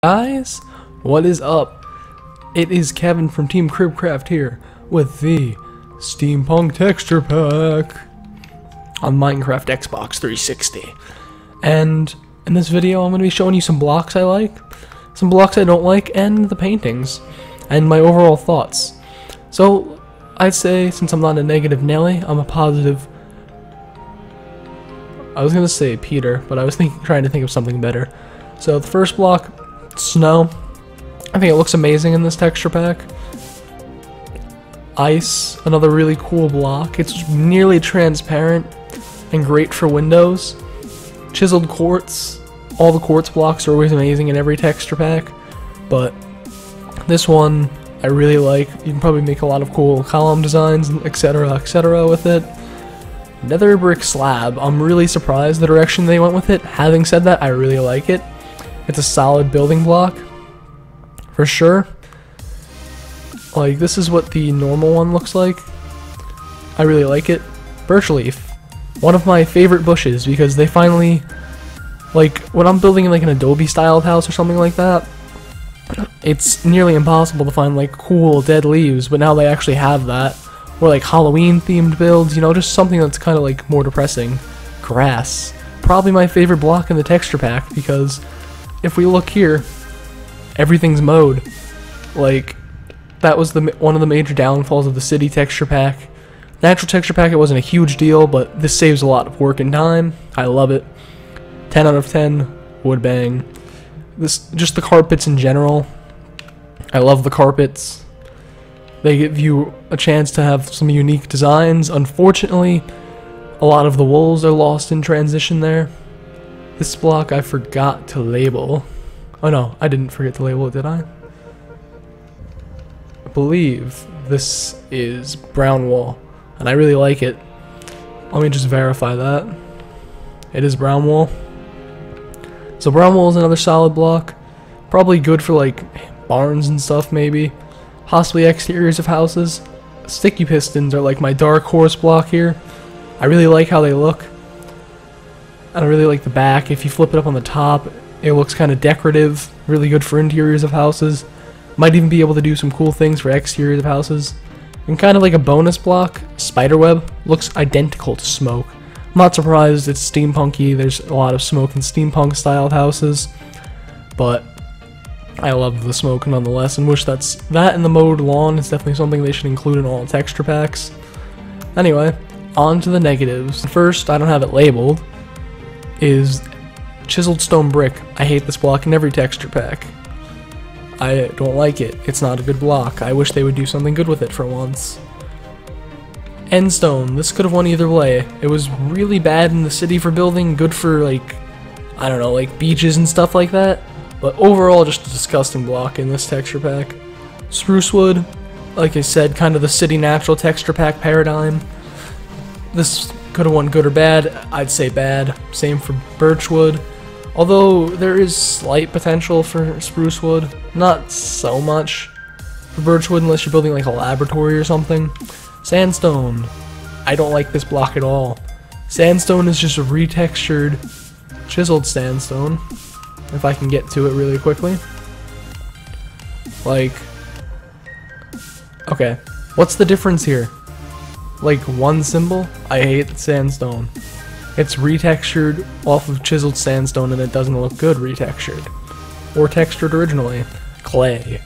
Guys, what is up? It is Kevin from Team Cribcraft here with the Steampunk texture pack on Minecraft Xbox 360. And in this video I'm going to be showing you some blocks I like, some blocks I don't like, and the paintings, and my overall thoughts. So I'd say, since I'm not a negative Nelly, I'm a positive. I was going to say Peter, but I was trying to think of something better. So the first block, snow. I think it looks amazing in this texture pack. Ice, another really cool block. It's nearly transparent and great for windows. Chiseled quartz. All the quartz blocks are always amazing in every texture pack, but this one I really like. You can probably make a lot of cool column designs, etc., with it. Nether brick slab. I'm really surprised the direction they went with it. Having said that, I really like it. It's a solid building block, for sure. Like, this is what the normal one looks like. I really like it. Birch leaf. One of my favorite bushes, because they finally, like, when I'm building like an Adobe styled house or something like that, it's nearly impossible to find like cool dead leaves, but now they actually have that. Or like Halloween themed builds, you know, just something that's kind of like more depressing. Grass. Probably my favorite block in the texture pack, because if we look here, everything's mowed. Like, that was one of the major downfalls of the city texture pack. Natural texture pack, it wasn't a huge deal, but this saves a lot of work and time. I love it. 10 out of 10, would bang. Just the carpets in general. I love the carpets. They give you a chance to have some unique designs. Unfortunately, a lot of the walls are lost in transition there. This block I forgot to label. Oh no, I didn't forget to label it, did I? I believe this is brown wall, and I really like it. Let me just verify that. It is brown wall. So brown wall is another solid block. Probably good for like barns and stuff, maybe. Possibly exteriors of houses. Sticky pistons are like my dark horse block here. I really like how they look. I really like the back. If you flip it up on the top, it looks kind of decorative. Really good for interiors of houses. Might even be able to do some cool things for exteriors of houses. And kind of like a bonus block, spiderweb looks identical to smoke. I'm not surprised, it's steampunky. There's a lot of smoke in steampunk styled houses, but I love the smoke nonetheless, and wish that and the mowed lawn is definitely something they should include in all texture packs. Anyway, on to the negatives. First, I don't have it labeled, is chiseled stone brick. I hate this block in every texture pack. I don't like it. It's not a good block. I wish they would do something good with it for once. Endstone. This could have won either way. It was really bad in the city for building, good for like, I don't know, like beaches and stuff like that. But overall, just a disgusting block in this texture pack. Spruce Wood, like I said, kind of the city natural texture pack paradigm. This could have won good or bad. I'd say bad. Same for birchwood. Although there is slight potential for spruce wood. Not so much for birchwood unless you're building like a laboratory or something. Sandstone. I don't like this block at all. Sandstone is just a retextured, chiseled sandstone. If I can get to it really quickly. Like, okay, what's the difference here? Like one symbol? I hate sandstone. It's retextured off of chiseled sandstone and it doesn't look good retextured. Or textured originally. Clay.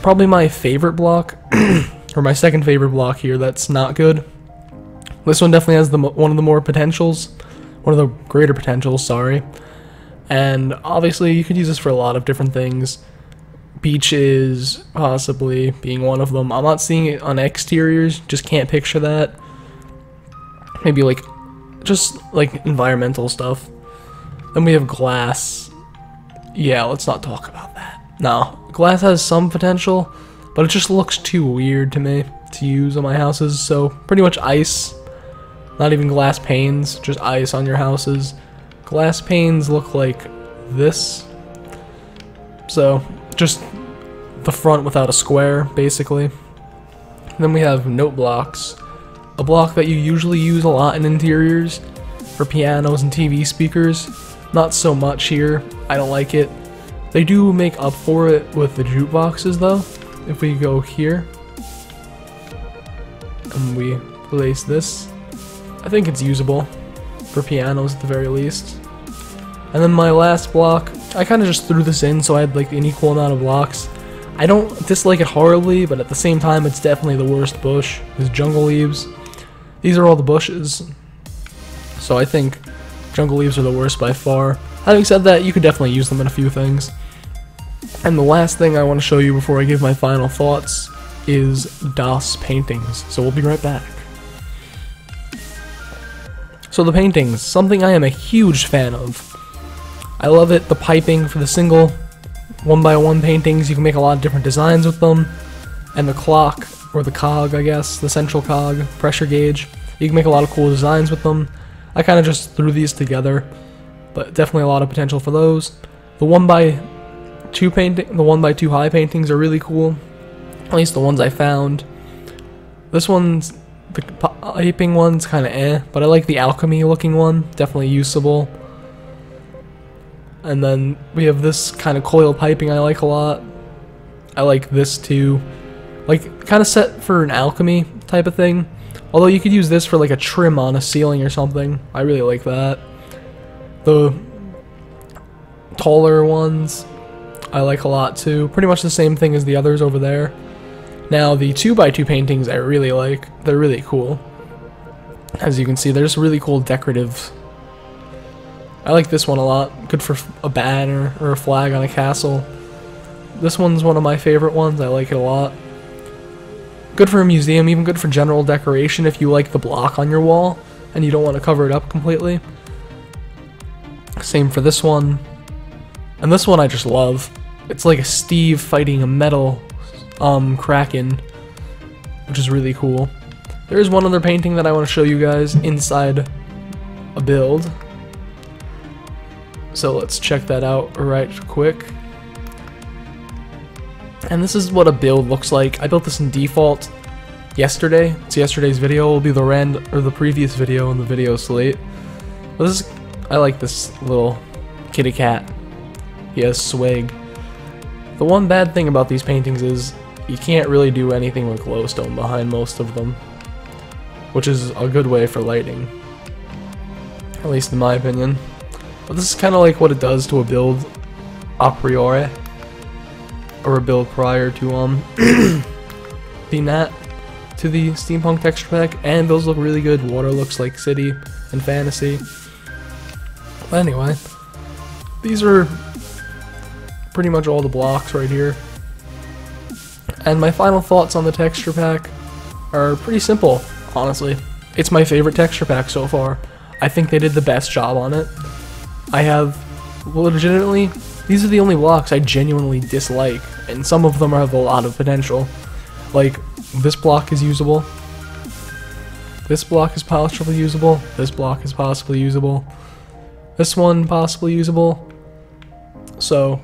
Probably my favorite block, or my second favorite block here that's not good. This one definitely has one of the more potentials. One of the greater potentials, sorry. And obviously you could use this for a lot of different things. Beaches, possibly, being one of them. I'm not seeing it on exteriors, just can't picture that. Maybe like, just like environmental stuff. Then we have glass. Yeah, let's not talk about that. No, glass has some potential, but it just looks too weird to me to use on my houses. So pretty much ice. Not even glass panes, just ice on your houses. Glass panes look like this. So, just the front without a square, basically. And then we have note blocks. A block that you usually use a lot in interiors for pianos and TV speakers. Not so much here. I don't like it. They do make up for it with the jukeboxes though. If we go here and we place this, I think it's usable for pianos at the very least. And then my last block, I kind of just threw this in so I had like an equal amount of blocks. I don't dislike it horribly, but at the same time it's definitely the worst bush, is jungle leaves. These are all the bushes, so I think jungle leaves are the worst by far. Having said that, you could definitely use them in a few things. And the last thing I want to show you before I give my final thoughts is DOS paintings, so we'll be right back. So the paintings, something I am a huge fan of. I love it, the piping for the single 1x1 paintings, you can make a lot of different designs with them. And the clock, or the cog I guess, the central cog, pressure gauge, you can make a lot of cool designs with them. I kind of just threw these together, but definitely a lot of potential for those. The 1x2 high paintings are really cool, at least the ones I found. This one's, the piping one's kind of eh, but I like the alchemy looking one, definitely usable. And then we have this kind of coil piping I like a lot. I like this too, like kind of set for an alchemy type of thing. Although you could use this for like a trim on a ceiling or something. I really like that. The taller ones I like a lot too. Pretty much the same thing as the others over there. Now the 2x2 paintings I really like. They're really cool. As you can see, they're just really cool decorative. I like this one a lot. Good for a banner or a flag on a castle. This one's one of my favorite ones. I like it a lot. Good for a museum, even good for general decoration if you like the block on your wall and you don't want to cover it up completely. Same for this one. And this one I just love. It's like a Steve fighting a metal kraken, which is really cool. There is one other painting that I want to show you guys inside a build. So let's check that out right quick. And this is what a build looks like. I built this in default yesterday. It's yesterday's video. Will be the previous video in the video slate. But this is, I like this little kitty cat. He has swag. The one bad thing about these paintings is you can't really do anything with glowstone behind most of them, which is a good way for lighting, at least in my opinion. But this is kind of like what it does to a build a priori, or a build prior to the nat to the steampunk texture pack, and those look really good. Water looks like city and fantasy. But anyway, these are pretty much all the blocks right here. And my final thoughts on the texture pack are pretty simple, honestly. It's my favorite texture pack so far. I think they did the best job on it. I have, legitimately, these are the only blocks I genuinely dislike, and some of them have a lot of potential. Like, this block is usable. This block is possibly usable. This block is possibly usable. This one possibly usable. So,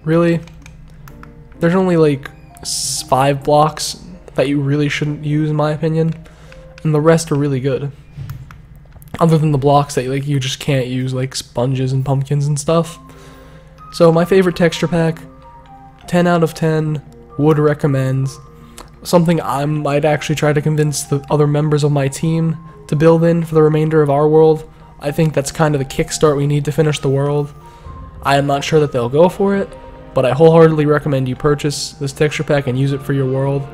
really, there's only like 5 blocks that you really shouldn't use in my opinion, and the rest are really good. Other than the blocks that like you just can't use, like sponges and pumpkins and stuff. So my favorite texture pack, 10 out of 10, would recommend. Something I might actually try to convince the other members of my team to build in for the remainder of our world. I think that's kind of the kickstart we need to finish the world. I am not sure that they'll go for it, but I wholeheartedly recommend you purchase this texture pack and use it for your world,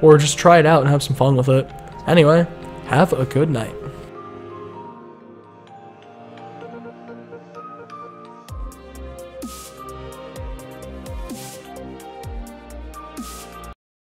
or just try it out and have some fun with it. Anyway, have a good night.